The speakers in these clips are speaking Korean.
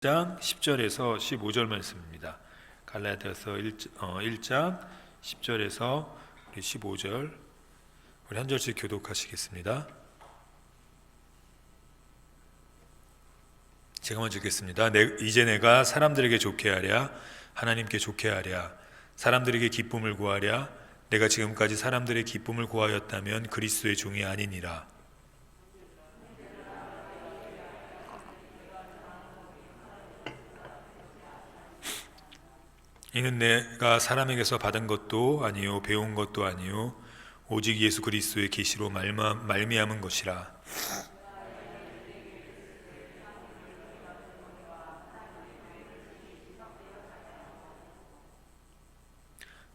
1장 10절에서 15절 말씀입니다. 갈라디아서 1장 10절에서 15절 우리 한 절씩 교독하시겠습니다. 제가 먼저 읽겠습니다. 이제 내가 사람들에게 좋게 하랴 하나님께 좋게 하랴 사람들에게 기쁨을 구하랴 내가 지금까지 사람들의 기쁨을 구하였다면 그리스도의 종이 아니니라. 이는 내가 사람에게서 받은 것도 아니요 배운 것도 아니요 오직 예수 그리스도의 계시로 말미암은 것이라.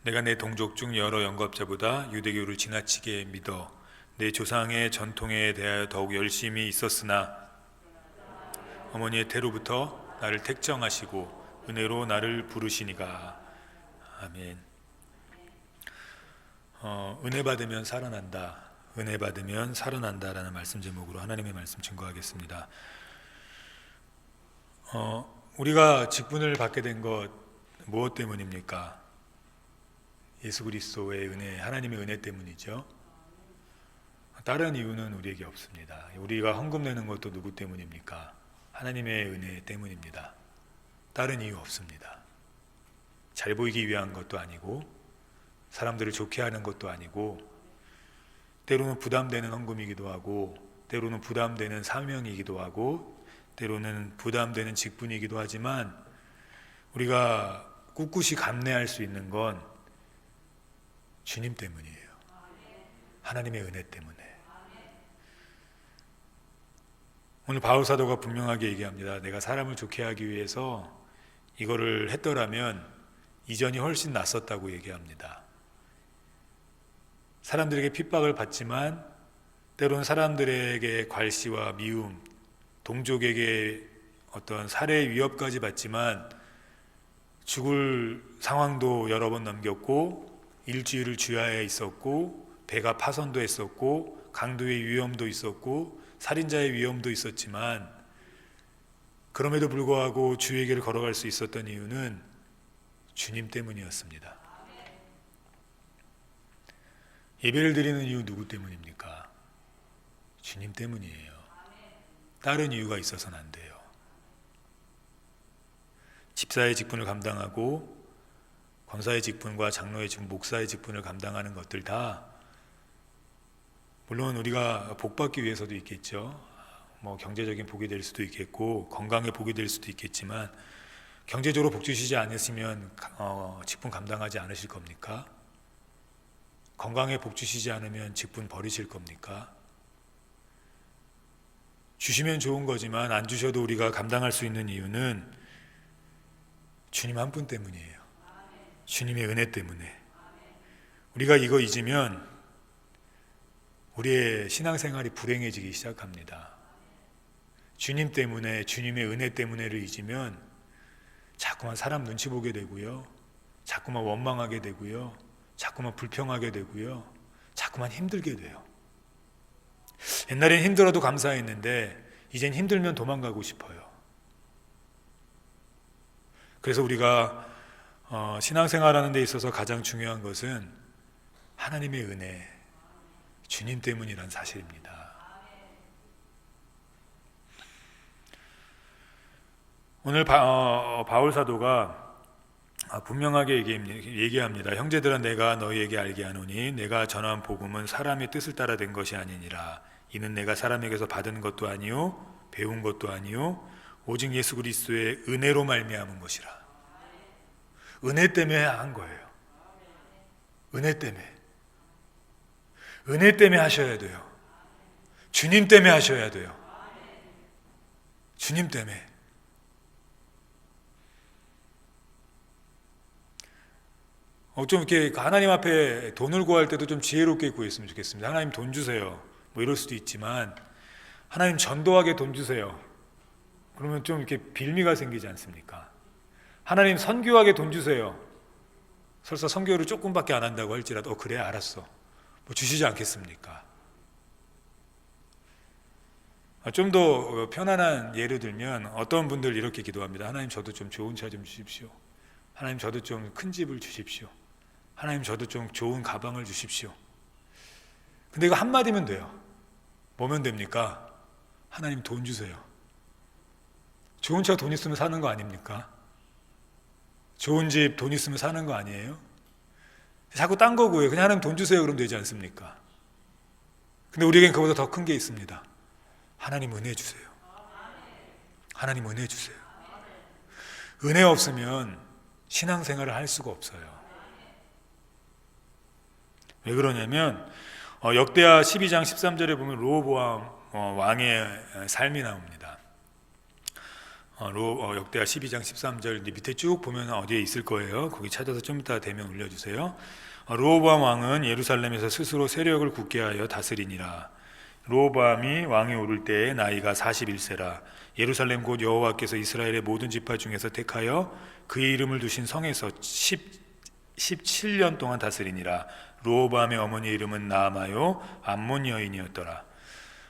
내가 내 동족 중 여러 영겁자보다 유대교를 지나치게 믿어 내 조상의 전통에 대하여 더욱 열심히 있었으나 어머니의 태로부터 나를 택정하시고 은혜로 나를 부르시니가. 아멘. 은혜 받으면 살아난다. 은혜 받으면 살아난다라는 말씀 제목으로 하나님의 말씀 증거하겠습니다. 우리가 직분을 받게 된 것 무엇 때문입니까? 예수 그리스도의 은혜, 하나님의 은혜 때문이죠. 다른 이유는 우리에게 없습니다. 우리가 헌금 내는 것도 누구 때문입니까? 하나님의 은혜 때문입니다. 다른 이유 없습니다. 잘 보이기 위한 것도 아니고 사람들을 좋게 하는 것도 아니고 때로는 부담되는 헌금이기도 하고 때로는 부담되는 사명이기도 하고 때로는 부담되는 직분이기도 하지만 우리가 꿋꿋이 감내할 수 있는 건 주님 때문이에요. 하나님의 은혜 때문에. 오늘 바울 사도가 분명하게 얘기합니다. 내가 사람을 좋게 하기 위해서 이거를 했더라면 이전이 훨씬 낫었다고 얘기합니다. 사람들에게 핍박을 받지만 때로는 사람들에게 괄시와 미움, 동족에게 어떤 살해 위협까지 받지만 죽을 상황도 여러 번 넘겼고 일주일을 주야에 있었고 배가 파손도 했었고 강도의 위험도 있었고 살인자의 위험도 있었지만 그럼에도 불구하고 주의 길을 걸어갈 수 있었던 이유는 주님 때문이었습니다. 예배를 드리는 이유 누구 때문입니까? 주님 때문이에요. 다른 이유가 있어서는 안 돼요. 집사의 직분을 감당하고 권사의 직분과 장로의 직분, 목사의 직분을 감당하는 것들 다 물론 우리가 복받기 위해서도 있겠죠. 경제적인 복이 될 수도 있겠고 건강의 복이 될 수도 있겠지만 경제적으로 복 주시지 않으시면 직분 감당하지 않으실 겁니까? 건강에 복 주시지 않으면 직분 버리실 겁니까? 주시면 좋은 거지만 안 주셔도 우리가 감당할 수 있는 이유는 주님 한 분 때문이에요. 주님의 은혜 때문에. 우리가 이거 잊으면 우리의 신앙생활이 불행해지기 시작합니다. 주님 때문에, 주님의 은혜 때문에를 잊으면 자꾸만 사람 눈치 보게 되고요. 자꾸만 원망하게 되고요. 자꾸만 불평하게 되고요. 자꾸만 힘들게 돼요. 옛날엔 힘들어도 감사했는데 이젠 힘들면 도망가고 싶어요. 그래서 우리가 신앙생활하는 데 있어서 가장 중요한 것은 하나님의 은혜, 주님 때문이란 사실입니다. 오늘 바울 사도가 분명하게 얘기합니다. 형제들아 내가 너희에게 알게 하노니 내가 전한 복음은 사람의 뜻을 따라 된 것이 아니니라. 이는 내가 사람에게서 받은 것도 아니요 배운 것도 아니요 오직 예수 그리스도의 은혜로 말미암은 것이라. 은혜 때문에 한 거예요. 은혜 때문에. 은혜 때문에 하셔야 돼요. 주님 때문에 하셔야 돼요. 주님 때문에. 좀 이렇게 하나님 앞에 돈을 구할 때도 좀 지혜롭게 구했으면 좋겠습니다. 하나님 돈 주세요. 이럴 수도 있지만 하나님 전도하게 돈 주세요. 그러면 좀 이렇게 빌미가 생기지 않습니까? 하나님 선교하게 돈 주세요. 설사 선교를 조금밖에 안 한다고 할지라도 그래 알았어. 주시지 않겠습니까? 좀 더 편안한 예를 들면 어떤 분들 이렇게 기도합니다. 하나님 저도 좀 좋은 차 좀 주십시오. 하나님 저도 좀 큰 집을 주십시오. 하나님 저도 좀 좋은 가방을 주십시오. 근데 이거 한마디면 돼요. 뭐면 됩니까? 하나님 돈 주세요. 좋은 차 돈 있으면 사는 거 아닙니까? 좋은 집 돈 있으면 사는 거 아니에요? 자꾸 딴 거 구해요. 그냥 하나님 돈 주세요 그러면 되지 않습니까? 근데 우리에겐 그보다 더 큰 게 있습니다. 하나님 은혜 주세요. 하나님 은혜 주세요. 은혜 없으면 신앙생활을 할 수가 없어요. 왜 그러냐면 역대하 12장 13절에 보면 르호보암 왕의 삶이 나옵니다. 역대하 12장 13절 밑에 쭉 보면 어디에 있을 거예요. 거기 찾아서 좀 이따 되면 올려주세요. 르호보암 왕은 예루살렘에서 스스로 세력을 굳게 하여 다스리니라. 르호보암이 왕이 오를 때에 나이가 41세라. 예루살렘 곧 여호와께서 이스라엘의 모든 지파 중에서 택하여 그의 이름을 두신 성에서 17년 동안 다스리니라. 르호보암의 어머니의 이름은 나아마요 암몬 여인이었더라.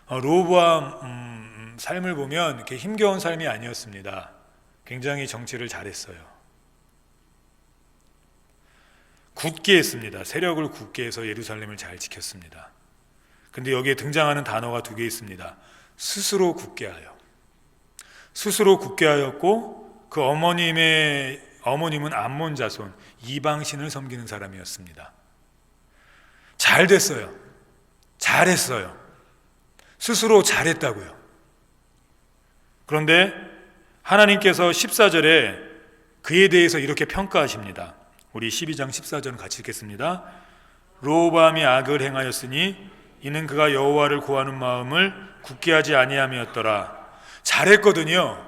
르호보암 삶을 보면 이렇게 힘겨운 삶이 아니었습니다. 굉장히 정치를 잘했어요. 굳게 했습니다. 세력을 굳게 해서 예루살렘을 잘 지켰습니다. 근데 여기에 등장하는 단어가 두 개 있습니다. 스스로 굳게 하여. 스스로 굳게 하였고 그 어머님은 암몬 자손 이방신을 섬기는 사람이었습니다. 잘 됐어요. 잘했어요. 스스로 잘했다고요. 그런데 하나님께서 14절에 그에 대해서 이렇게 평가하십니다. 우리 12장 14절 같이 읽겠습니다. 르호보암이 악을 행하였으니 이는 그가 여호와를 구하는 마음을 굳게 하지 아니함이었더라. 잘했거든요.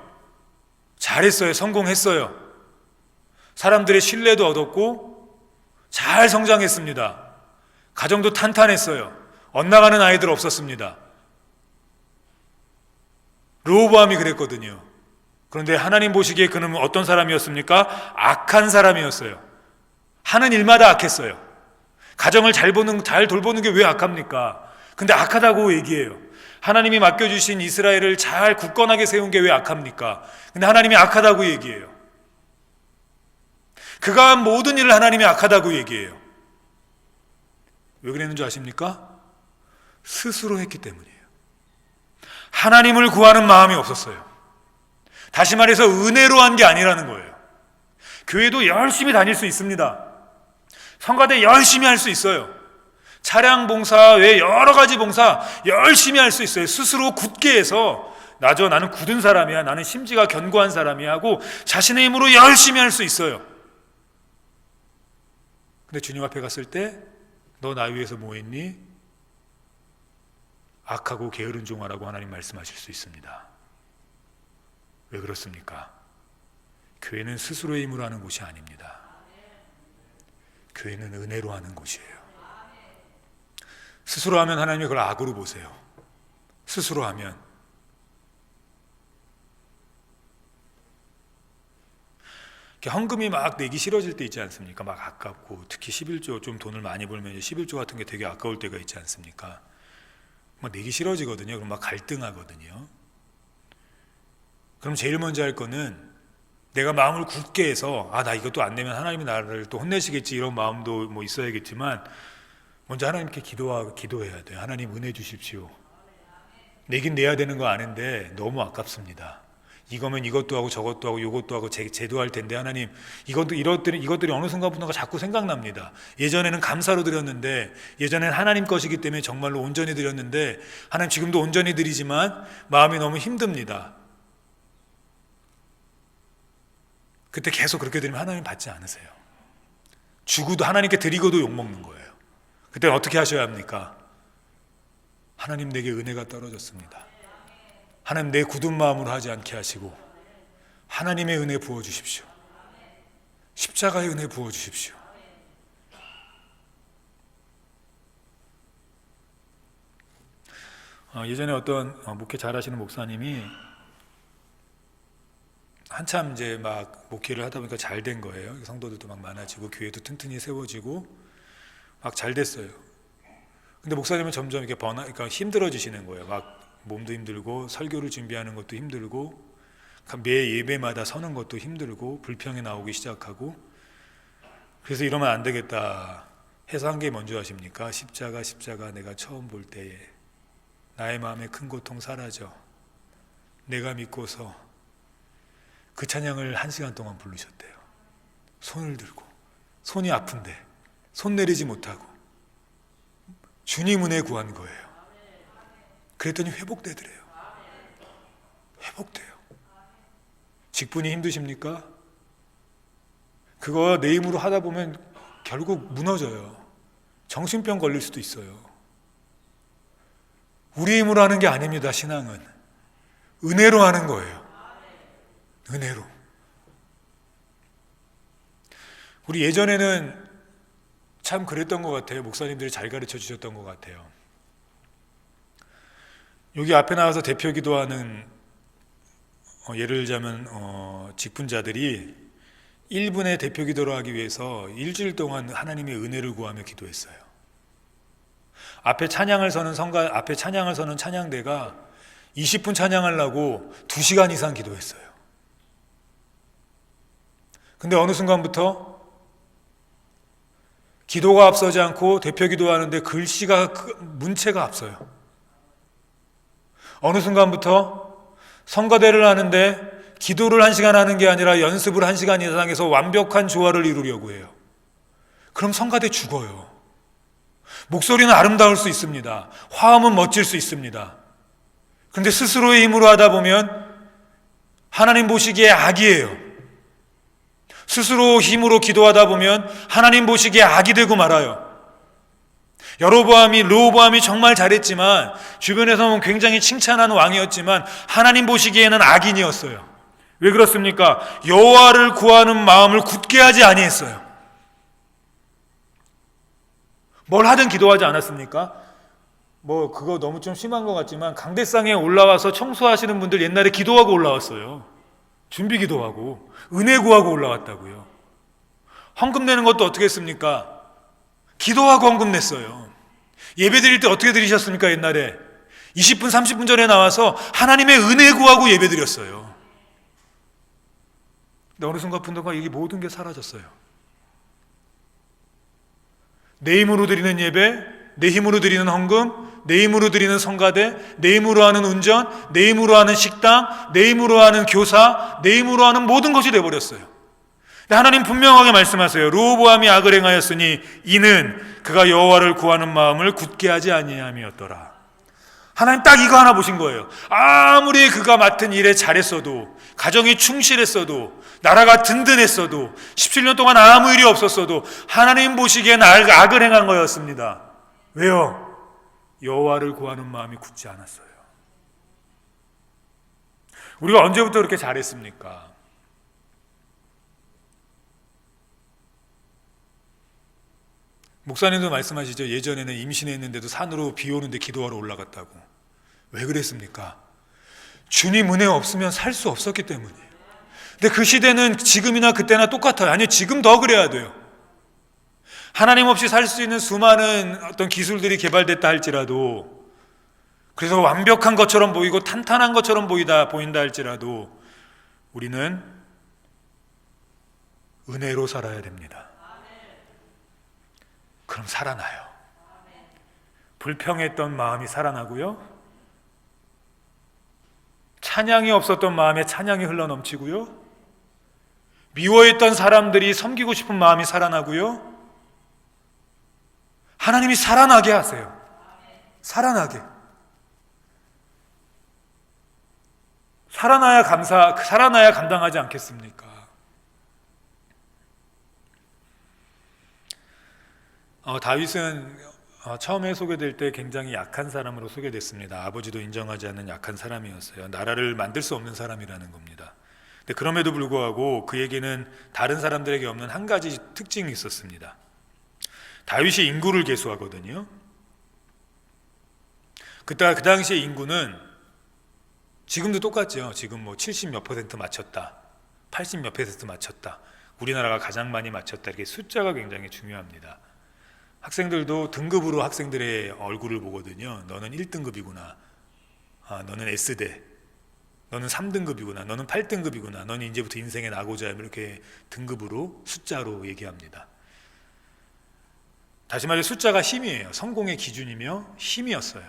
잘했어요. 성공했어요. 사람들의 신뢰도 얻었고 잘 성장했습니다. 가정도 탄탄했어요. 엇나가는 아이들 없었습니다. 르호보암이 그랬거든요. 그런데 하나님 보시기에 그는 어떤 사람이었습니까? 악한 사람이었어요. 하는 일마다 악했어요. 가정을 잘 돌보는 게 왜 악합니까? 근데 악하다고 얘기해요. 하나님이 맡겨주신 이스라엘을 잘 굳건하게 세운 게 왜 악합니까? 근데 하나님이 악하다고 얘기해요. 그가 한 모든 일을 하나님이 악하다고 얘기해요. 왜 그랬는 줄 아십니까? 스스로 했기 때문이에요. 하나님을 구하는 마음이 없었어요. 다시 말해서 은혜로 한 게 아니라는 거예요. 교회도 열심히 다닐 수 있습니다. 성가대 열심히 할 수 있어요. 차량 봉사 외에 여러 가지 봉사 열심히 할 수 있어요. 스스로 굳게 해서 나는 굳은 사람이야, 나는 심지가 견고한 사람이야 하고 자신의 힘으로 열심히 할 수 있어요. 근데 주님 앞에 갔을 때 너 나 위해서 뭐 했니? 악하고 게으른 종아라고 하나님 말씀하실 수 있습니다. 왜 그렇습니까? 교회는 스스로의 힘으로 하는 곳이 아닙니다. 교회는 은혜로 하는 곳이에요. 스스로 하면 하나님이 그걸 악으로 보세요. 스스로 하면. 헌금이 막 내기 싫어질 때 있지 않습니까? 막 아깝고 특히 11조 좀 돈을 많이 벌면 11조 같은 게 되게 아까울 때가 있지 않습니까? 막 내기 싫어지거든요. 그럼 막 갈등하거든요. 그럼 제일 먼저 할 거는 내가 마음을 굳게 해서 나 이것도 안 내면 하나님이 나를 또 혼내시겠지 이런 마음도 뭐 있어야겠지만 먼저 하나님께 기도해야 돼요. 하나님 은혜 주십시오. 내긴 내야 되는 거 아는데 너무 아깝습니다. 이거면 이것도 하고 저것도 하고 이것도 하고 제도 할 텐데 하나님 이것들이 어느 순간부터가 자꾸 생각납니다. 예전에는 감사로 드렸는데 예전에는 하나님 것이기 때문에 정말로 온전히 드렸는데 하나님 지금도 온전히 드리지만 마음이 너무 힘듭니다. 그때 계속 그렇게 드리면 하나님 받지 않으세요. 주고도 하나님께 드리고도 욕먹는 거예요. 그때는 어떻게 하셔야 합니까? 하나님 내게 은혜가 떨어졌습니다. 하나님 내 굳은 마음으로 하지 않게 하시고 하나님의 은혜 부어주십시오. 십자가의 은혜 부어주십시오. 예전에 어떤 목회 잘하시는 목사님이 한참 이제 막 목회를 하다 보니까 잘 된 거예요. 성도들도 막 많아지고 교회도 튼튼히 세워지고 막 잘 됐어요. 근데 목사님은 점점 이렇게 그러니까 힘들어지시는 거예요. 막 몸도 힘들고 설교를 준비하는 것도 힘들고 매 예배마다 서는 것도 힘들고 불평이 나오기 시작하고, 그래서 이러면 안 되겠다 해서 한 게 뭔지 아십니까? 십자가 내가 처음 볼 때에 나의 마음의 큰 고통 사라져 내가 믿고서, 그 찬양을 1시간 동안 부르셨대요. 손을 들고, 손이 아픈데 손 내리지 못하고 주님 은혜 구한 거예요. 그랬더니 회복되더래요. 회복돼요. 직분이 힘드십니까? 그거 내 힘으로 하다 보면 결국 무너져요. 정신병 걸릴 수도 있어요. 우리 힘으로 하는 게 아닙니다. 신앙은 은혜로 하는 거예요. 은혜로. 우리 예전에는 참 그랬던 것 같아요. 목사님들이 잘 가르쳐 주셨던 것 같아요. 여기 앞에 나와서 대표 기도하는 예를 들자면 직분자들이 1분의 대표 기도를 하기 위해서 일주일 동안 하나님의 은혜를 구하며 기도했어요. 앞에 찬양을 서는 찬양대가 20분 찬양하려고 2시간 이상 기도했어요. 근데 어느 순간부터 기도가 앞서지 않고 대표 기도하는데 글씨가 문체가 앞서요. 어느 순간부터 성가대를 하는데 기도를 1시간 하는 게 아니라 연습을 1시간 이상 해서 완벽한 조화를 이루려고 해요. 그럼 성가대 죽어요. 목소리는 아름다울 수 있습니다. 화음은 멋질 수 있습니다. 그런데 스스로의 힘으로 하다 보면 하나님 보시기에 악이에요. 스스로 힘으로 기도하다 보면 하나님 보시기에 악이 되고 말아요. 르호보암이 정말 잘했지만, 주변에서는 굉장히 칭찬하는 왕이었지만 하나님 보시기에는 악인이었어요. 왜 그렇습니까? 여호와를 구하는 마음을 굳게 하지 아니했어요. 뭘 하든 기도하지 않았습니까? 그거 너무 좀 심한 것 같지만 강대상에 올라와서 청소하시는 분들 옛날에 기도하고 올라왔어요. 준비 기도하고 은혜 구하고 올라왔다고요. 헌금 내는 것도 어떻게 했습니까? 기도하고 헌금 냈어요. 예배 드릴 때 어떻게 드리셨습니까? 옛날에 20분 30분 전에 나와서 하나님의 은혜 구하고 예배 드렸어요. 근데 어느 순간부터 이게 모든 게 사라졌어요. 내 힘으로 드리는 예배, 내 힘으로 드리는 헌금, 내 힘으로 드리는 성가대, 내 힘으로 하는 운전, 내 힘으로 하는 식당, 내 힘으로 하는 교사, 내 힘으로 하는 모든 것이 되어버렸어요. 하나님 분명하게 말씀하세요. 르호보암이 악을 행하였으니 이는 그가 여호와를 구하는 마음을 굳게 하지 아니함이었더라. 하나님 딱 이거 하나 보신 거예요. 아무리 그가 맡은 일에 잘했어도, 가정이 충실했어도, 나라가 든든했어도, 17년 동안 아무 일이 없었어도 하나님 보시기엔 악을 행한 거였습니다. 왜요? 여호와를 구하는 마음이 굳지 않았어요. 우리가 언제부터 그렇게 잘했습니까? 목사님도 말씀하시죠. 예전에는 임신했는데도 산으로 비 오는데 기도하러 올라갔다고. 왜 그랬습니까? 주님 은혜 없으면 살 수 없었기 때문이에요. 근데 그 시대는 지금이나 그때나 똑같아요. 아니요, 지금 더 그래야 돼요. 하나님 없이 살 수 있는 수많은 어떤 기술들이 개발됐다 할지라도, 그래서 완벽한 것처럼 보이고 탄탄한 것처럼 보인다 할지라도 우리는 은혜로 살아야 됩니다. 그럼 살아나요. 불평했던 마음이 살아나고요, 찬양이 없었던 마음에 찬양이 흘러넘치고요, 미워했던 사람들이 섬기고 싶은 마음이 살아나고요, 하나님이 살아나게 하세요. 살아나게. 살아나야 감당하지 않겠습니까? 다윗은 처음에 소개될 때 굉장히 약한 사람으로 소개됐습니다. 아버지도 인정하지 않는 약한 사람이었어요. 나라를 만들 수 없는 사람이라는 겁니다. 근데 그럼에도 불구하고 그에게는 다른 사람들에게 없는 한 가지 특징이 있었습니다. 다윗이 인구를 계수하거든요. 그 당시에 인구는 지금도 똑같죠. 지금 70몇 % 맞췄다, 80몇 % 맞췄다, 우리나라가 가장 많이 맞췄다, 이렇게 숫자가 굉장히 중요합니다. 학생들도 등급으로 학생들의 얼굴을 보거든요. 너는 1등급이구나, 너는 S대, 너는 3등급이구나, 너는 8등급이구나, 너는 이제부터 인생의 낙오자야, 이렇게 등급으로 숫자로 얘기합니다. 다시 말해 숫자가 힘이에요. 성공의 기준이며 힘이었어요.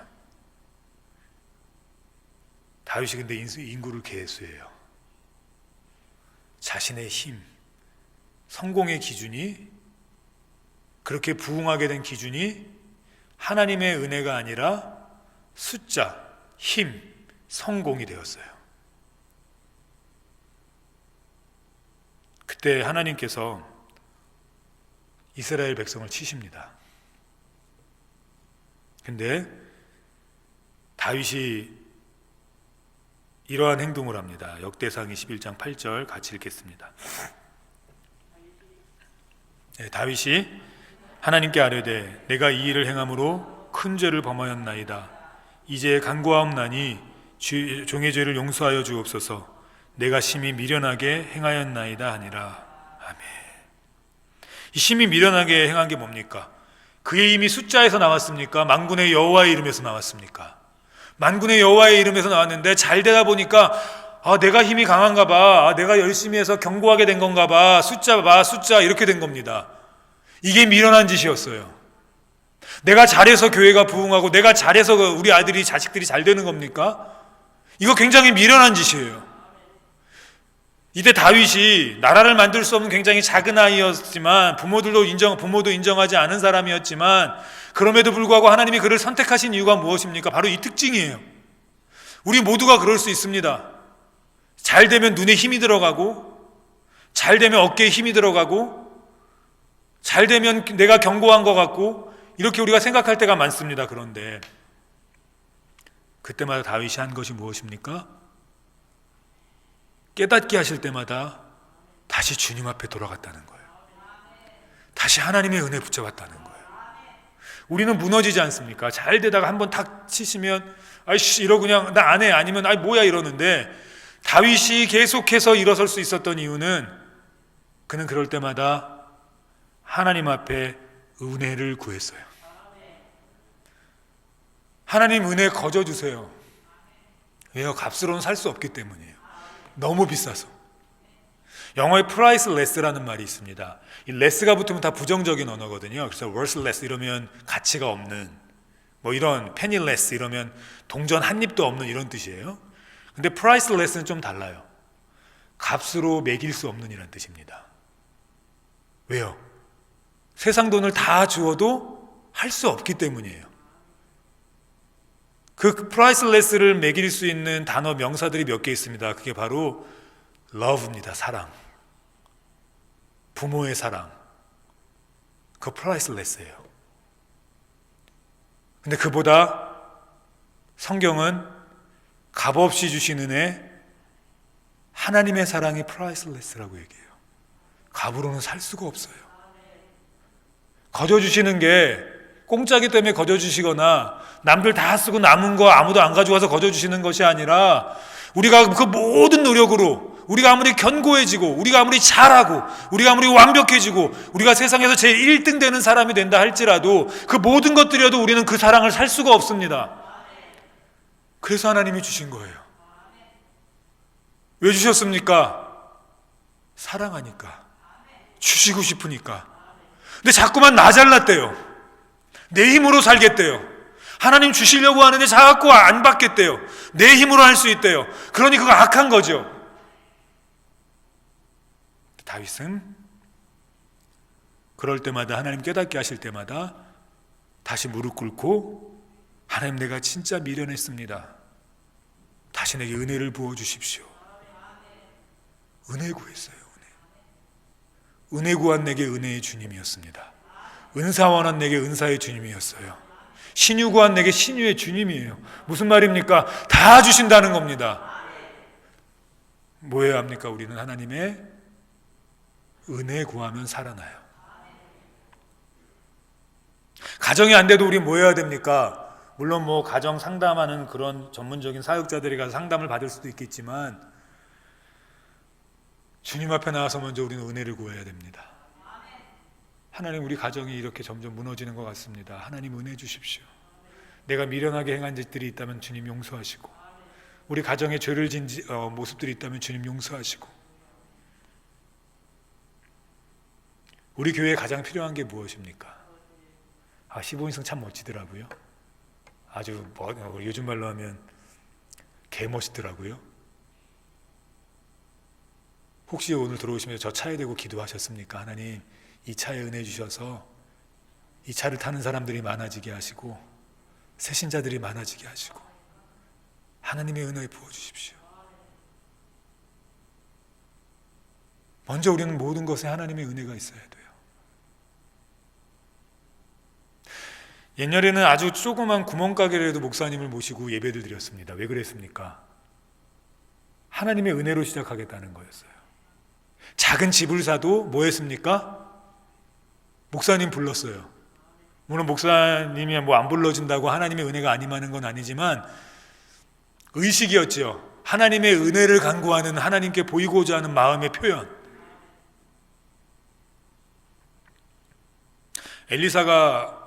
다윗이 근데 인구를 계수해요. 자신의 힘, 성공의 기준이, 그렇게 부흥하게 된 기준이 하나님의 은혜가 아니라 숫자, 힘, 성공이 되었어요. 그때 하나님께서 이스라엘 백성을 치십니다. 근데 다윗이 이러한 행동을 합니다. 역대상 21장 8절 같이 읽겠습니다. 다윗이 하나님께 아뢰되 내가 이 일을 행함으로 큰 죄를 범하였나이다. 이제 간구하옵나니 종의 죄를 용서하여 주옵소서. 내가 심히 미련하게 행하였나이다 하니라. 아멘. 이 심히 미련하게 행한 게 뭡니까? 그의 힘이 숫자에서 나왔습니까? 만군의 여호와의 이름에서 나왔습니까? 만군의 여호와의 이름에서 나왔는데 잘 되다 보니까 내가 힘이 강한가 봐, 내가 열심히 해서 견고하게 된 건가 봐, 숫자 이렇게 된 겁니다. 이게 미련한 짓이었어요. 내가 잘해서 교회가 부흥하고 내가 잘해서 우리 아들이 자식들이 잘 되는 겁니까? 이거 굉장히 미련한 짓이에요. 이때 다윗이 나라를 만들 수 없는 굉장히 작은 아이였지만 부모도 인정하지 않은 사람이었지만 그럼에도 불구하고 하나님이 그를 선택하신 이유가 무엇입니까? 바로 이 특징이에요. 우리 모두가 그럴 수 있습니다. 잘 되면 눈에 힘이 들어가고, 잘 되면 어깨에 힘이 들어가고, 잘 되면 내가 견고한 것 같고, 이렇게 우리가 생각할 때가 많습니다. 그런데 그때마다 다윗이 한 것이 무엇입니까? 깨닫게 하실 때마다 다시 주님 앞에 돌아갔다는 거예요. 다시 하나님의 은혜 붙잡았다는 거예요. 우리는 무너지지 않습니까? 잘 되다가 한번 탁 치시면 아이씨 이러고 그냥 나 안 해, 아니면 아이 뭐야 이러는데, 다윗이 계속해서 일어설 수 있었던 이유는 그는 그럴 때마다 하나님 앞에 은혜를 구했어요. 하나님 은혜 거저주세요. 왜요? 값으로는 살 수 없기 때문이에요. 너무 비싸서. 영어에 priceless라는 말이 있습니다. 이 less가 붙으면 다 부정적인 언어거든요. 그래서 worthless 이러면 가치가 없는, 뭐 이런 penniless 이러면 동전 한 입도 없는 이런 뜻이에요. 근데 priceless는 좀 달라요. 값으로 매길 수 없는 이란 뜻입니다. 왜요? 세상 돈을 다 주어도 할 수 없기 때문이에요. 그 priceless를 매길 수 있는 단어 명사들이 몇 개 있습니다. 그게 바로 love입니다. 사랑. 부모의 사랑. 그 priceless예요. 근데 그보다 성경은 값없이 주신 은혜, 하나님의 사랑이 priceless라고 얘기해요. 값으로는 살 수가 없어요. 거저 주시는 게 공짜기 때문에 거저 주시거나 남들 다 쓰고 남은 거 아무도 안 가져와서 거저 주시는 것이 아니라, 우리가 그 모든 노력으로 우리가 아무리 견고해지고, 우리가 아무리 잘하고, 우리가 아무리 완벽해지고, 우리가 세상에서 제일 1등 되는 사람이 된다 할지라도 그 모든 것들이어도 우리는 그 사랑을 살 수가 없습니다. 그래서 하나님이 주신 거예요. 왜 주셨습니까? 사랑하니까, 주시고 싶으니까. 근데 자꾸만 나 잘났대요. 내 힘으로 살겠대요. 하나님 주시려고 하는데 자꾸 안 받겠대요. 내 힘으로 할 수 있대요. 그러니 그거 악한 거죠. 다윗은 그럴 때마다, 하나님 깨닫게 하실 때마다 다시 무릎 ቁ고, 하나님 내가 진짜 미련했습니다. 다시 내게 은혜를 부어주십시오. 은혜 구했어요. 은혜 구한 내게 은혜의 주님이었습니다. 은사 원한 내게 은사의 주님이었어요. 신유 구한 내게 신유의 주님이에요. 무슨 말입니까? 다 주신다는 겁니다. 뭐 해야 합니까? 우리는 하나님의 은혜 구하면 살아나요. 가정이 안 돼도 우리 뭐 해야 됩니까? 물론 뭐 가정 상담하는 그런 전문적인 사역자들이 가서 상담을 받을 수도 있겠지만, 주님 앞에 나와서 먼저 우리는 은혜를 구해야 됩니다. 하나님, 우리 가정이 이렇게 점점 무너지는 것 같습니다. 하나님 은혜 주십시오. 내가 미련하게 행한 짓들이 있다면 주님 용서하시고, 우리 가정에 죄를 진 모습들이 있다면 주님 용서하시고, 우리 교회에 가장 필요한 게 무엇입니까? 15인승 참 멋지더라고요. 아주 요즘 말로 하면 개 멋있더라고요. 혹시 오늘 들어오시면서 저 차에 대고 기도하셨습니까? 하나님, 이 차에 은혜 주셔서 이 차를 타는 사람들이 많아지게 하시고 새신자들이 많아지게 하시고 하나님의 은혜 부어주십시오. 먼저 우리는 모든 것에 하나님의 은혜가 있어야 돼요. 옛날에는 아주 조그만 구멍가게라도 목사님을 모시고 예배를 드렸습니다. 왜 그랬습니까? 하나님의 은혜로 시작하겠다는 거였어요. 작은 집을 사도 뭐 했습니까? 목사님 불렀어요. 물론 목사님이 안 불러준다고 하나님의 은혜가 안 임하는 건 아니지만 의식이었죠. 하나님의 은혜를 간구하는, 하나님께 보이고자 하는 마음의 표현. 엘리사가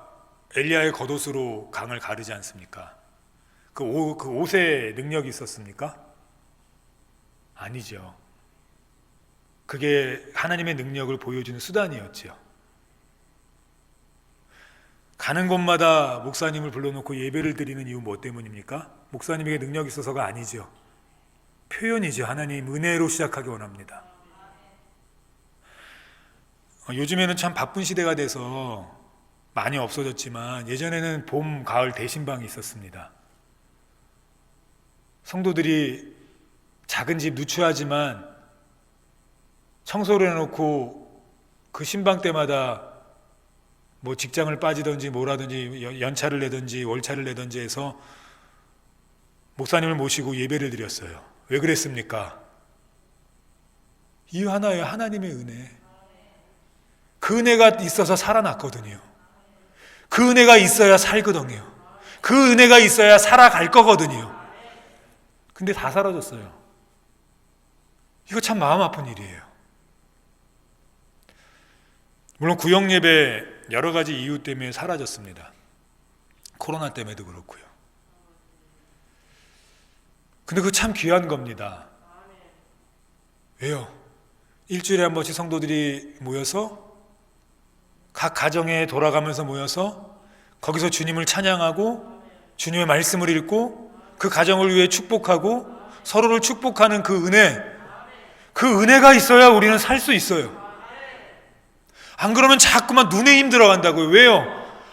엘리야의 겉옷으로 강을 가르지 않습니까? 그 옷에 능력이 있었습니까? 아니죠. 그게 하나님의 능력을 보여주는 수단이었죠. 가는 곳마다 목사님을 불러놓고 예배를 드리는 이유 뭐 때문입니까? 목사님에게 능력이 있어서가 아니죠. 표현이죠. 하나님 은혜로 시작하기 원합니다. 요즘에는 참 바쁜 시대가 돼서 많이 없어졌지만 예전에는 봄, 가을 대신방이 있었습니다. 성도들이 작은 집 누추하지만 청소를 해놓고 그 신방 때마다 뭐 직장을 빠지든지 뭐라든지 연차를 내든지 월차를 내든지 해서 목사님을 모시고 예배를 드렸어요. 왜 그랬습니까? 이유 하나예요. 하나님의 은혜. 그 은혜가 있어서 살아났거든요. 그 은혜가 있어야 살거든요. 그 은혜가 있어야 살아갈 거거든요. 근데 다 사라졌어요. 이거 참 마음 아픈 일이에요. 물론 구역 예배 여러 가지 이유 때문에 사라졌습니다. 코로나 때문에도 그렇고요. 근데 그거 참 귀한 겁니다. 왜요? 일주일에 한 번씩 성도들이 모여서 각 가정에 돌아가면서 모여서 거기서 주님을 찬양하고 주님의 말씀을 읽고 그 가정을 위해 축복하고 서로를 축복하는 그 은혜가 있어야 우리는 살 수 있어요. 안 그러면 자꾸만 눈에 힘 들어간다고요. 왜요?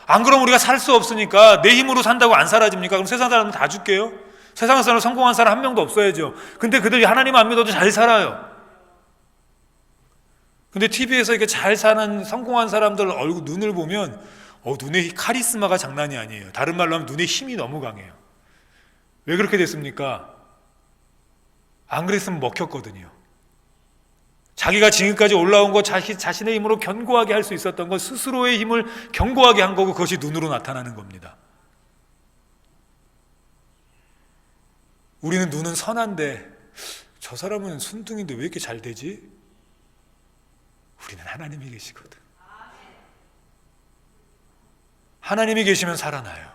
안 그러면 우리가 살 수 없으니까. 내 힘으로 산다고 안 사라집니까? 그럼 세상 사람은 다 죽게요? 세상 사람 성공한 사람 한 명도 없어야죠. 근데 그들이 하나님 안 믿어도 잘 살아요. 근데 TV에서 이렇게 잘 사는 성공한 사람들 얼굴 눈을 보면 눈에 카리스마가 장난이 아니에요. 다른 말로 하면 눈에 힘이 너무 강해요. 왜 그렇게 됐습니까? 안 그랬으면 먹혔거든요. 자기가 지금까지 올라온 것, 자신의 힘으로 견고하게 할 수 있었던 것, 스스로의 힘을 견고하게 한 거고 그것이 눈으로 나타나는 겁니다. 우리는 눈은 선한데 저 사람은 순둥인데 왜 이렇게 잘 되지? 우리는 하나님이 계시거든. 하나님이 계시면 살아나요.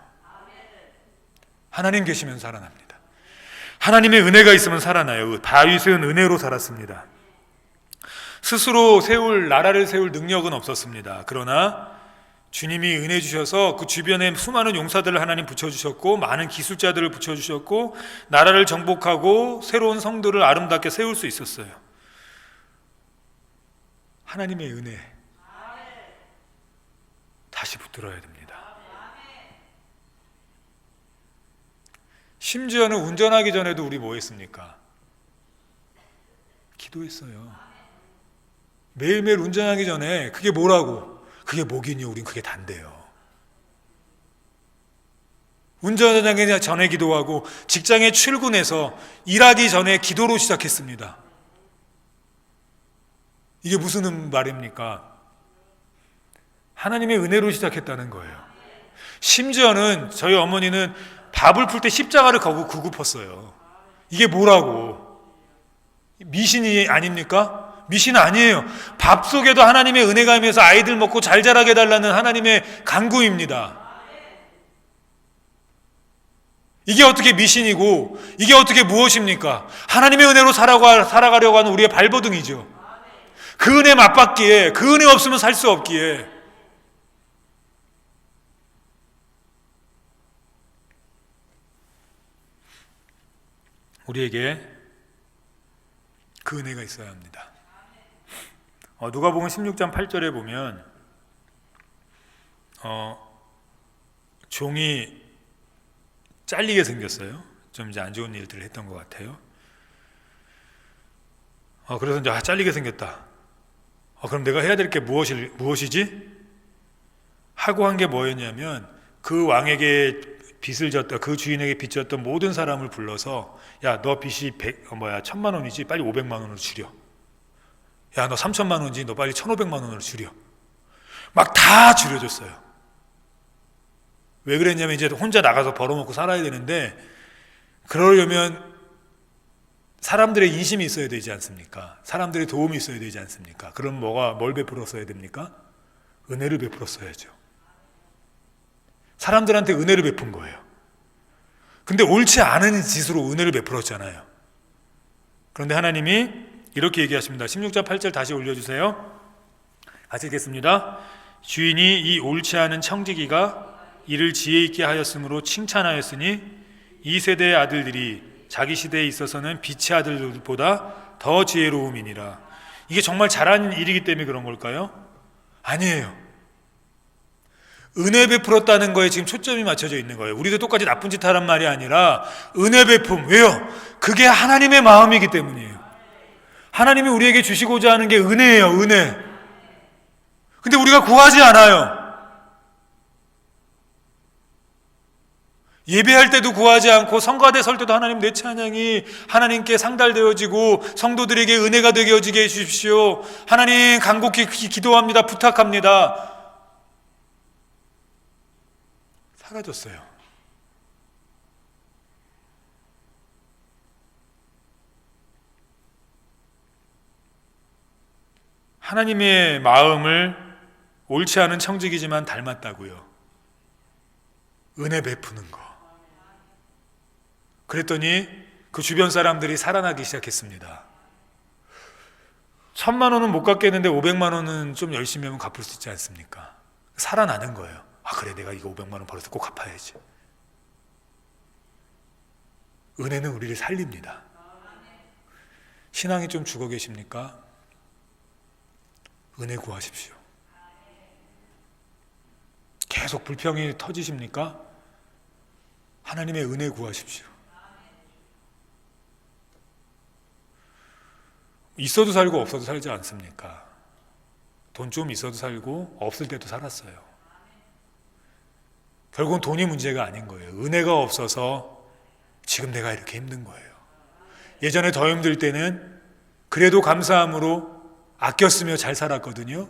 하나님 계시면 살아납니다. 하나님의 은혜가 있으면 살아나요. 다윗은 은혜로 살았습니다. 스스로 나라를 세울 능력은 없었습니다. 그러나 주님이 은혜 주셔서 그 주변에 수많은 용사들을 하나님 붙여주셨고 많은 기술자들을 붙여주셨고 나라를 정복하고 새로운 성들을 아름답게 세울 수 있었어요. 하나님의 은혜 다시 붙들어야 됩니다. 심지어는 운전하기 전에도 우리 뭐 했습니까? 기도했어요. 매일매일 운전하기 전에 그게 뭐라고? 그게 뭐긴요? 우린 그게 단데요. 운전하기 전에 기도하고 직장에 출근해서 일하기 전에 기도로 시작했습니다. 이게 무슨 말입니까? 하나님의 은혜로 시작했다는 거예요. 심지어는 저희 어머니는 밥을 풀 때 십자가를 구구 폈어요. 이게 뭐라고? 미신이 아닙니까? 미신 아니에요. 밥 속에도 하나님의 은혜가 임해서 아이들 먹고 잘 자라게 해달라는 하나님의 간구입니다. 이게 어떻게 미신이고 이게 어떻게 무엇입니까? 하나님의 은혜로 살아가려고 하는 우리의 발버둥이죠. 그 은혜 맛봤기에, 그 은혜 없으면 살 수 없기에. 우리에게 그 은혜가 있어야 합니다. 누가복음 16장 8절에 보면 종이 잘리게 생겼어요. 좀 이제 안 좋은 일들을 했던 것 같아요. 그래서 이제 잘리게 생겼다. 그럼 내가 해야 될 게 무엇이지? 하고 한 게 뭐였냐면 그 왕에게 빚을 졌다, 그 주인에게 빚졌던 모든 사람을 불러서 야, 너 빚이 1,000만 원이지? 빨리 500만 원으로 줄여. 야, 너 3,000만 원이지? 너 빨리 1,500만 원으로 줄여. 막 다 줄여줬어요. 왜 그랬냐면 이제 혼자 나가서 벌어먹고 살아야 되는데 그러려면 사람들의 인심이 있어야 되지 않습니까? 사람들의 도움이 있어야 되지 않습니까? 그럼 뭘 베풀었어야 됩니까? 은혜를 베풀었어야죠. 사람들한테 은혜를 베푼 거예요. 근데 옳지 않은 짓으로 은혜를 베풀었잖아요. 그런데 하나님이 이렇게 얘기하십니다. 16장 8절 다시 올려주세요. 같이 읽겠습니다. 주인이 이 옳지 않은 청지기가 이를 지혜 있게 하였으므로 칭찬하였으니 이 세대의 아들들이 자기 시대에 있어서는 빛의 아들들보다 더 지혜로움이니라. 이게 정말 잘한 일이기 때문에 그런 걸까요? 아니에요. 은혜 베풀었다는 거에 지금 초점이 맞춰져 있는 거예요. 우리도 똑같이 나쁜 짓 하란 말이 아니라 은혜 베품. 왜요? 그게 하나님의 마음이기 때문이에요. 하나님이 우리에게 주시고자 하는 게 은혜예요. 은혜. 근데 우리가 구하지 않아요. 예배할 때도 구하지 않고 성가대 설 때도 하나님 내 찬양이 하나님께 상달되어지고 성도들에게 은혜가 되게 해주게 해주십시오. 하나님 간곡히 기도합니다. 부탁합니다. 사라졌어요. 하나님의 마음을 옳지 않은 청지기지만 닮았다고요. 은혜 베푸는 거. 그랬더니 그 주변 사람들이 살아나기 시작했습니다. 1,000만 원은 못 갚겠는데 500만 원은 좀 열심히 하면 갚을 수 있지 않습니까? 살아나는 거예요. 그래, 내가 이거 500만 원 벌어서 꼭 갚아야지. 은혜는 우리를 살립니다. 신앙이 좀 죽어 계십니까? 은혜 구하십시오. 계속 불평이 터지십니까? 하나님의 은혜 구하십시오. 있어도 살고 없어도 살지 않습니까? 돈 좀 있어도 살고 없을 때도 살았어요. 결국은 돈이 문제가 아닌 거예요. 은혜가 없어서 지금 내가 이렇게 힘든 거예요. 예전에 더 힘들 때는 그래도 감사함으로 아꼈으며 잘 살았거든요.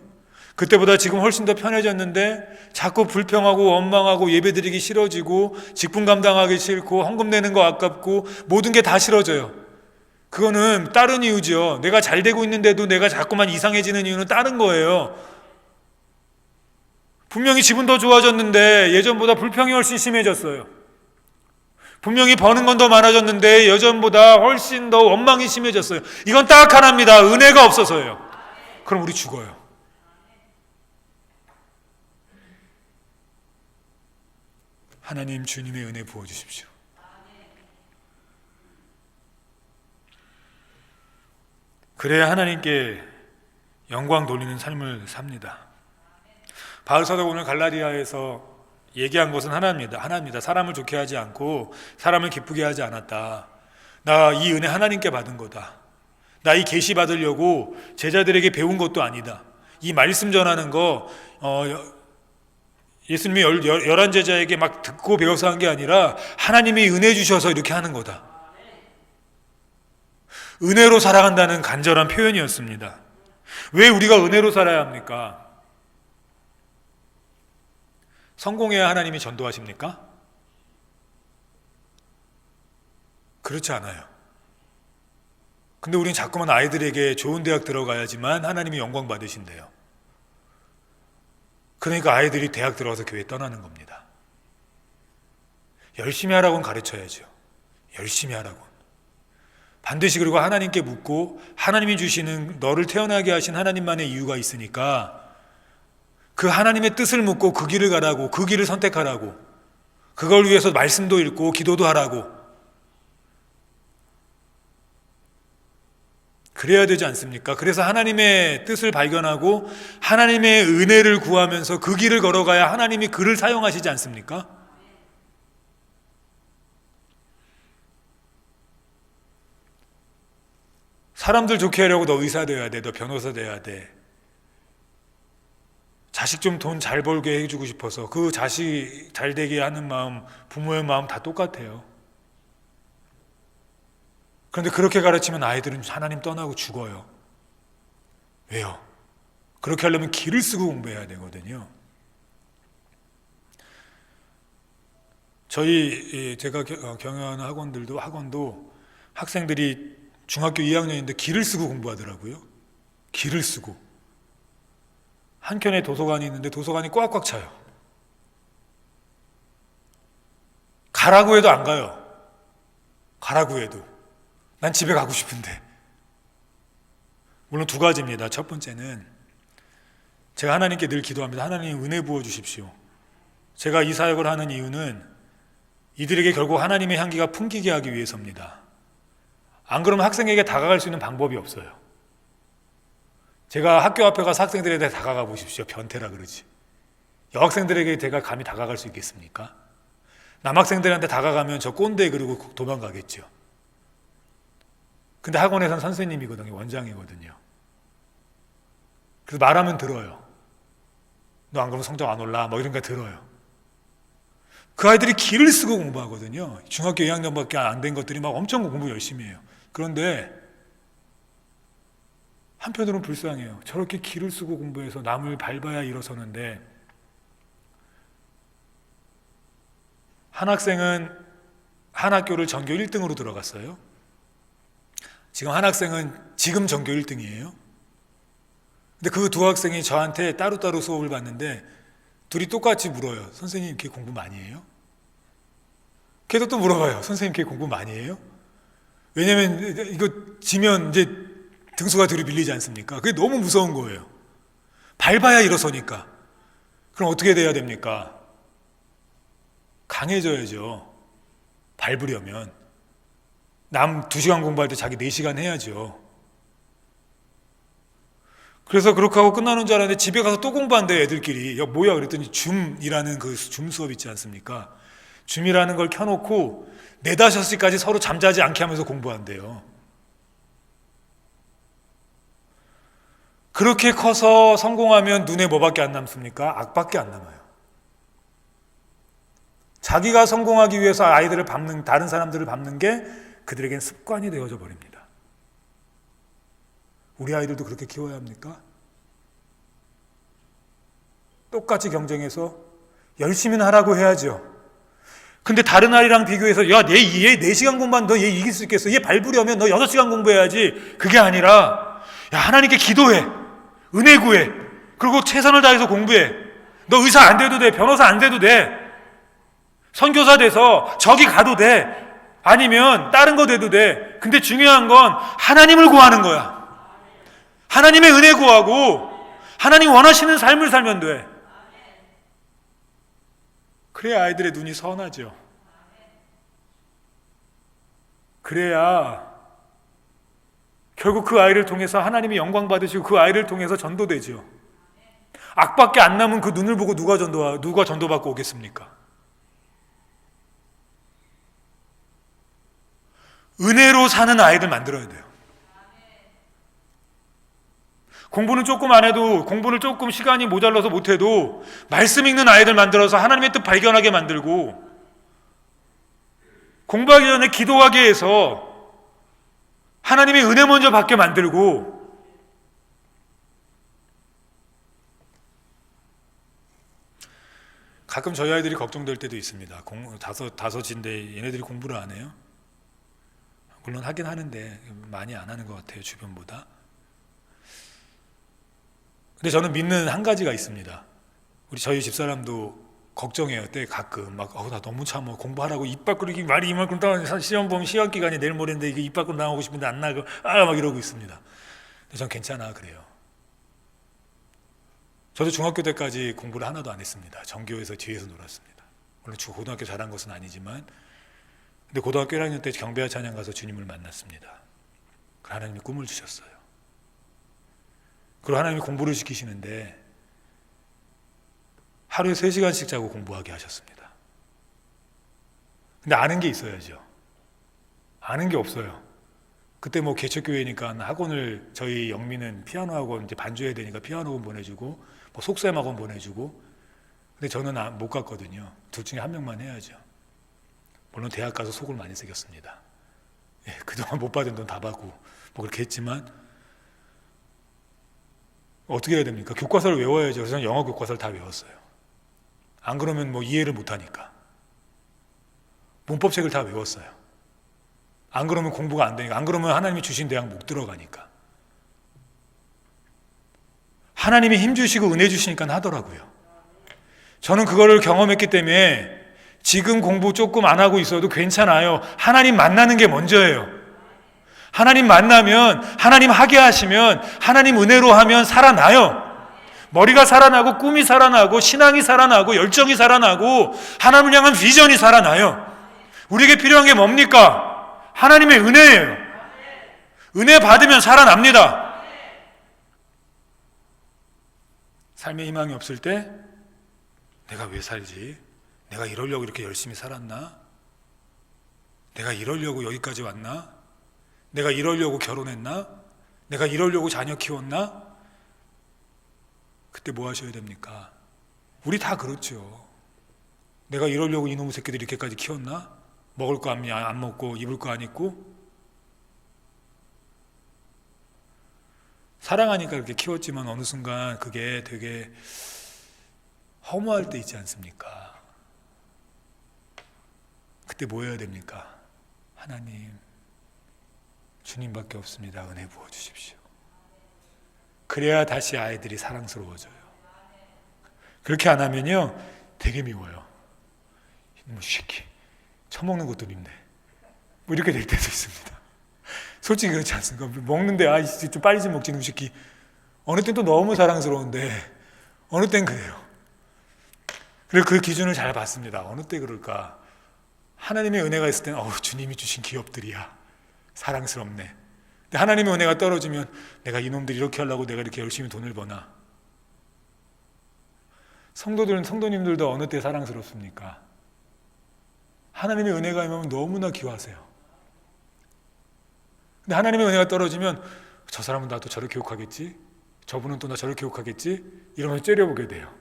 그때보다 지금 훨씬 더 편해졌는데 자꾸 불평하고 원망하고 예배드리기 싫어지고 직분 감당하기 싫고 헌금 내는 거 아깝고 모든 게 다 싫어져요. 그거는 다른 이유죠. 내가 잘 되고 있는데도 내가 자꾸만 이상해지는 이유는 다른 거예요. 분명히 집은 더 좋아졌는데 예전보다 불평이 훨씬 심해졌어요. 분명히 버는 건 더 많아졌는데 예전보다 훨씬 더 원망이 심해졌어요. 이건 딱 하나입니다. 은혜가 없어서예요. 그럼 우리 죽어요. 하나님 주님의 은혜 부어주십시오. 그래야 하나님께 영광 돌리는 삶을 삽니다. 바울 사도가 오늘 갈라디아에서 얘기한 것은 하나입니다. 사람을 좋게 하지 않고 사람을 기쁘게 하지 않았다. 나 이 은혜 하나님께 받은 거다. 나 이 계시 받으려고 제자들에게 배운 것도 아니다. 이 말씀 전하는 거 예수님이 11제자에게 막 듣고 배워서 한 게 아니라 하나님이 은혜 주셔서 이렇게 하는 거다. 은혜로 살아간다는 간절한 표현이었습니다. 왜 우리가 은혜로 살아야 합니까? 성공해야 하나님이 전도하십니까? 그렇지 않아요. 근데 우리는 자꾸만 아이들에게 좋은 대학 들어가야지만 하나님이 영광 받으신대요. 그러니까 아이들이 대학 들어가서 교회 떠나는 겁니다. 열심히 하라고는 가르쳐야죠. 열심히 하라고. 반드시 그리고 하나님께 묻고 하나님이 주시는 너를 태어나게 하신 하나님만의 이유가 있으니까 그 하나님의 뜻을 묻고 그 길을 가라고, 그 길을 선택하라고, 그걸 위해서 말씀도 읽고 기도도 하라고. 그래야 되지 않습니까? 그래서 하나님의 뜻을 발견하고 하나님의 은혜를 구하면서 그 길을 걸어가야 하나님이 그를 사용하시지 않습니까? 사람들 좋게 하려고 너 의사 돼야 돼, 너 변호사 돼야 돼, 자식 좀 돈 잘 벌게 해주고 싶어서 그 자식 잘 되게 하는 마음, 부모의 마음 다 똑같아요. 그런데 그렇게 가르치면 아이들은 하나님 떠나고 죽어요. 왜요? 그렇게 하려면 길을 쓰고 공부해야 되거든요. 제가 경영하는 학원도 학생들이 중학교 2학년인데 길을 쓰고 공부하더라고요. 길을 쓰고. 한켠에 도서관이 있는데 도서관이 꽉꽉 차요. 가라고 해도 안 가요. 가라고 해도. 난 집에 가고 싶은데. 물론 두 가지입니다. 첫 번째는 제가 하나님께 늘 기도합니다. 하나님 은혜 부어 주십시오. 제가 이 사역을 하는 이유는 이들에게 결국 하나님의 향기가 풍기게 하기 위해서입니다. 안 그러면 학생에게 다가갈 수 있는 방법이 없어요. 제가 학교 앞에 가서 학생들에게 다가가 보십시오. 변태라 그러지. 여학생들에게 제가 감히 다가갈 수 있겠습니까? 남학생들한테 다가가면 저 꼰대 그러고 도망가겠죠. 근데 학원에선 선생님이거든요. 원장이거든요. 그래서 말하면 들어요. 너 안 그러면 성적 안 올라. 뭐 이런 거 들어요. 그 아이들이 길을 쓰고 공부하거든요. 중학교 2학년밖에 안 된 것들이 막 엄청 공부 열심히 해요. 그런데 한편으로는 불쌍해요. 저렇게 길을 쓰고 공부해서 남을 밟아야 일어서는데 한 학생은 한 학교를 전교 1등으로 들어갔어요. 지금 한 학생은 지금 전교 1등이에요. 근데 그 두 학생이 저한테 따로따로 수업을 받는데 둘이 똑같이 물어요. 선생님 걔 공부 많이 해요? 걔도 또 물어봐요. 선생님 걔 공부 많이 해요? 왜냐면 이거 지면 이제 등수가 뒤로 밀리지 않습니까? 그게 너무 무서운 거예요. 밟아야 일어서니까. 그럼 어떻게 돼야 됩니까? 강해져야죠. 밟으려면. 남 2시간 공부할 때 자기 4시간 해야죠. 그래서 그렇게 하고 끝나는 줄 알았는데 집에 가서 또 공부한대요. 애들끼리. 야 뭐야 그랬더니 줌이라는 그 줌 수업 있지 않습니까? 줌이라는 걸 켜놓고 4, 5시까지 서로 잠자지 않게 하면서 공부한대요. 그렇게 커서 성공하면 눈에 뭐밖에 안 남습니까? 악밖에 안 남아요. 자기가 성공하기 위해서 아이들을 밟는, 다른 사람들을 밟는 게 그들에겐 습관이 되어져 버립니다. 우리 아이들도 그렇게 키워야 합니까? 똑같이 경쟁해서 열심히는 하라고 해야죠. 근데 다른 아이랑 비교해서 야, 얘 4시간 공부한 너 얘 이길 수 있겠어? 얘 밟으려면 너 6시간 공부해야지. 그게 아니라 야, 하나님께 기도해. 은혜 구해. 그리고 최선을 다해서 공부해. 너 의사 안 돼도 돼. 변호사 안 돼도 돼. 선교사 돼서 저기 가도 돼. 아니면 다른 거 돼도 돼. 근데 중요한 건 하나님을 구하는 거야. 하나님의 은혜 구하고 하나님 원하시는 삶을 살면 돼. 그래야 아이들의 눈이 선하죠. 그래야 결국 그 아이를 통해서 하나님이 영광 받으시고 그 아이를 통해서 전도되죠. 악밖에 안 남은 그 눈을 보고 누가 전도받고 오겠습니까? 은혜로 사는 아이들 만들어야 돼요. 공부는 조금 안 해도, 공부를 조금 시간이 모자라서 못해도 말씀 읽는 아이들 만들어서 하나님의 뜻 발견하게 만들고, 공부하기 전에 기도하게 해서 하나님의 은혜 먼저 받게 만들고, 가끔 저희 아이들이 걱정될 때도 있습니다. 다섯인데 얘네들이 공부를 안 해요? 물론 하긴 하는데 많이 안 하는 것 같아요, 주변보다. 근데 저는 믿는 한 가지가 있습니다. 저희 집사람도 걱정해요. 때 가끔 나 너무 참아 공부하라고 입 밖으로 이렇게 말이 이만큼 따 시험 보면 시험 기간이 내일 모레인데 이게 입 밖으로 나오고 싶은데 안 나고 막 이러고 있습니다. 근데 전 괜찮아 그래요. 저도 중학교 때까지 공부를 하나도 안 했습니다. 전교에서 뒤에서 놀았습니다. 물론 고등학교 잘한 것은 아니지만, 근데 고등학교 1학년 때 경배와 찬양 가서 주님을 만났습니다. 하나님이 꿈을 주셨어요. 그리고 하나님이 공부를 시키시는데 하루에 3시간씩 자고 공부하게 하셨습니다. 근데 아는 게 있어야죠. 아는 게 없어요. 그때 뭐 개척교회니까 학원을, 저희 영미는 피아노 학원 이제 반주해야 되니까 피아노 학원 보내주고 뭐 속셈 학원 보내주고, 근데 저는 못 갔거든요. 둘 중에 한 명만 해야죠. 물론 대학 가서 속을 많이 새겼습니다. 예, 그동안 못 받은 돈 다 받고 뭐 그렇게 했지만 어떻게 해야 됩니까? 교과서를 외워야죠. 그래서 저는 영어 교과서를 다 외웠어요. 안 그러면 뭐 이해를 못하니까. 문법책을 다 외웠어요. 안 그러면 공부가 안 되니까. 안 그러면 하나님이 주신 대학 못 들어가니까. 하나님이 힘 주시고 은혜 주시니까 하더라고요. 저는 그거를 경험했기 때문에 지금 공부 조금 안 하고 있어도 괜찮아요. 하나님 만나는 게 먼저예요. 하나님 만나면, 하나님 하게 하시면, 하나님 은혜로 하면 살아나요. 머리가 살아나고 꿈이 살아나고 신앙이 살아나고 열정이 살아나고 하나님을 향한 비전이 살아나요. 우리에게 필요한 게 뭡니까? 하나님의 은혜예요. 은혜 받으면 살아납니다. 삶에 희망이 없을 때 내가 왜 살지? 내가 이러려고 이렇게 열심히 살았나? 내가 이러려고 여기까지 왔나? 내가 이러려고 결혼했나? 내가 이러려고 자녀 키웠나? 그때 뭐 하셔야 됩니까? 우리 다 그렇죠. 내가 이러려고 이놈의 새끼들이 이렇게까지 키웠나? 먹을 거 안 먹고 입을 거 안 입고? 사랑하니까 그렇게 키웠지만 어느 순간 그게 되게 허무할 때 있지 않습니까? 그때 뭐 해야 됩니까? 하나님, 주님밖에 없습니다. 은혜 부어주십시오. 그래야 다시 아이들이 사랑스러워져요. 그렇게 안 하면요 되게 미워요. 뭐 새끼 처먹는 것도 밉네 뭐 이렇게 될 때도 있습니다. 솔직히 그렇지 않습니까? 먹는데 좀 빨리 좀 먹지 놈 새끼. 어느 땐 또 너무 사랑스러운데 어느 땐 그래요. 그래서 그 기준을 잘 봤습니다. 어느 때 그럴까? 하나님의 은혜가 있을 때는 주님이 주신 기업들이야 사랑스럽네. 근데 하나님의 은혜가 떨어지면 내가 이놈들이 이렇게 하려고 내가 이렇게 열심히 돈을 버나? 성도님들도 어느 때 사랑스럽습니까? 하나님의 은혜가 임하면 너무나 기워하세요. 근데 하나님의 은혜가 떨어지면 저 사람은 나도 저렇게 욕하겠지? 저분은 또 나 저렇게 욕하겠지? 이러면서 째려보게 돼요.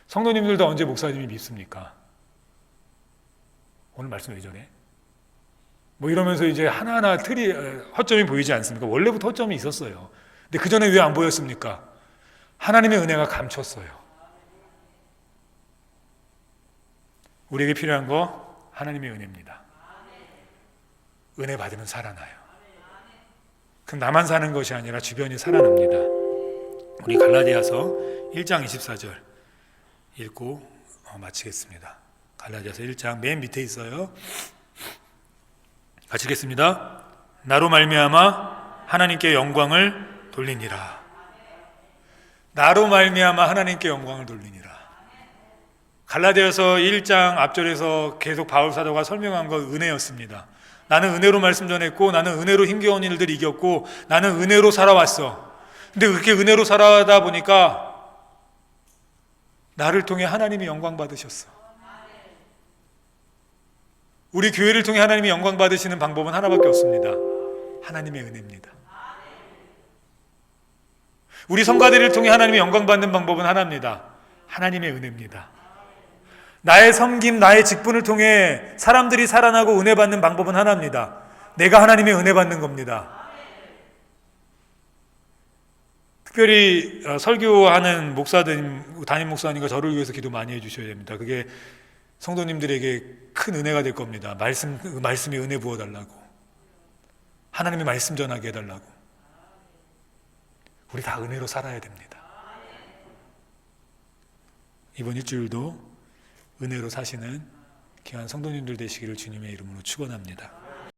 성도님들도 언제 목사님이 밉습니까? 오늘 말씀 왜 저래? 뭐 이러면서 이제 하나하나 허점이 보이지 않습니까? 원래부터 허점이 있었어요. 근데 그 전에 왜 안 보였습니까? 하나님의 은혜가 감췄어요. 우리에게 필요한 거 하나님의 은혜입니다. 은혜 받으면 살아나요. 그럼 나만 사는 것이 아니라 주변이 살아납니다. 우리 갈라디아서 1장 24절 읽고 마치겠습니다. 갈라디아서 1장 맨 밑에 있어요. 같이 읽겠습니다. 나로 말미암아 하나님께 영광을 돌리니라. 나로 말미암아 하나님께 영광을 돌리니라. 갈라디아서 1장 앞절에서 계속 바울 사도가 설명한 건 은혜였습니다. 나는 은혜로 말씀 전했고 나는 은혜로 힘겨운 일들 이겼고 나는 은혜로 살아왔어. 근데 그렇게 은혜로 살아가다 보니까 나를 통해 하나님이 영광 받으셨어. 우리 교회를 통해 하나님이 영광 받으시는 방법은 하나밖에 없습니다. 하나님의 은혜입니다. 우리 성가대를 통해 하나님이 영광 받는 방법은 하나입니다. 하나님의 은혜입니다. 나의 섬김, 나의 직분을 통해 사람들이 살아나고 은혜 받는 방법은 하나입니다. 내가 하나님의 은혜 받는 겁니다. 특별히 설교하는 목사님, 담임 목사님과 저를 위해서 기도 많이 해주셔야 됩니다. 그게 성도님들에게 큰 은혜가 될 겁니다. 말씀에 은혜 부어달라고, 하나님의 말씀 전하게 해달라고. 우리 다 은혜로 살아야 됩니다. 이번 일주일도 은혜로 사시는 귀한 성도님들 되시기를 주님의 이름으로 축원합니다.